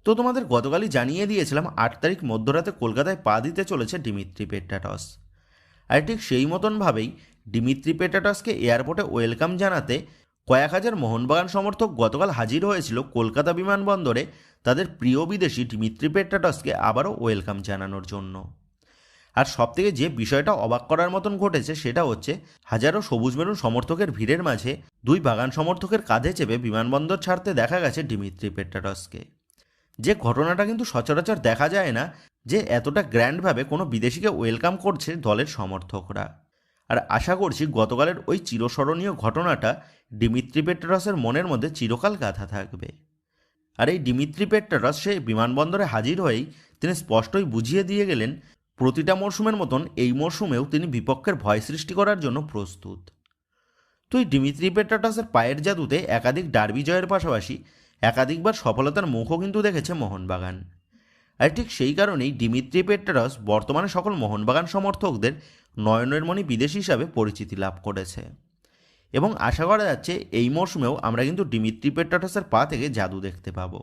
তো তোমাদের গতকালই জানিয়ে দিয়েছিলাম 8 তারিখ মধ্যরাতে কলকাতায় পা দিতে চলেছে দিমিত্রি পেট্রাটস। আর ঠিক সেই মতনভাবেই দিমিত্রি পেট্রাটসকে এয়ারপোর্টে ওয়েলকাম জানাতে কয়েক হাজার মোহনবাগান সমর্থক গতকাল হাজির হয়েছিল কলকাতা বিমানবন্দরে তাদের প্রিয় বিদেশি দিমিত্রি পেট্রাটসকে আবারও ওয়েলকাম জানানোর জন্য। আর সবথেকে যে বিষয়টা অবাক করার মতন ঘটেছে সেটা হচ্ছে হাজারো সবুজ মেরুন সমর্থকের ভিড়ের মাঝে দুই বাগান সমর্থকের কাঁধে চেপে বিমানবন্দর ছাড়তে দেখা গেছে দিমিত্রি পেট্রাটসকে। যে ঘটনাটা কিন্তু সচরাচর দেখা যায় না, যে এতটা গ্র্যান্ডভাবে কোনো বিদেশিকে ওয়েলকাম করছে দলের সমর্থকরা। আর আশা করছি গতকালের ওই চিরস্মরণীয় ঘটনাটা দিমিত্রি পেট্রাটসের মনের মধ্যে চিরকাল গাঁথা থাকবে। আর এই দিমিত্রি পেট্রাটস সে বিমানবন্দরে হাজির হয়েই তিনি স্পষ্টই বুঝিয়ে দিয়ে গেলেন প্রতিটা মরশুমের মতন এই মরশুমেও তিনি বিপক্ষের ভয় সৃষ্টি করার জন্য প্রস্তুত। তো এই দিমিত্রি পেট্রাটসের পায়ের জাদুতে একাধিক ডার্বি জয়ের পাশাপাশি একাধিকবার সফলতার মুখও কিন্তু দেখেছে মোহনবাগান। আর ঠিক সেই কারণেই দিমিত্রি পেট্রাটস বর্তমানে সকল মোহনবাগান সমর্থকদের নয়নের মণি বিদেশি হিসাবে পরিচিতি লাভ করেছে। এবং আশা করা যাচ্ছে এই মরশুমেও আমরা কিন্তু দিমিত্রি পেট্রাটসের পা থেকে জাদু দেখতে পাবো।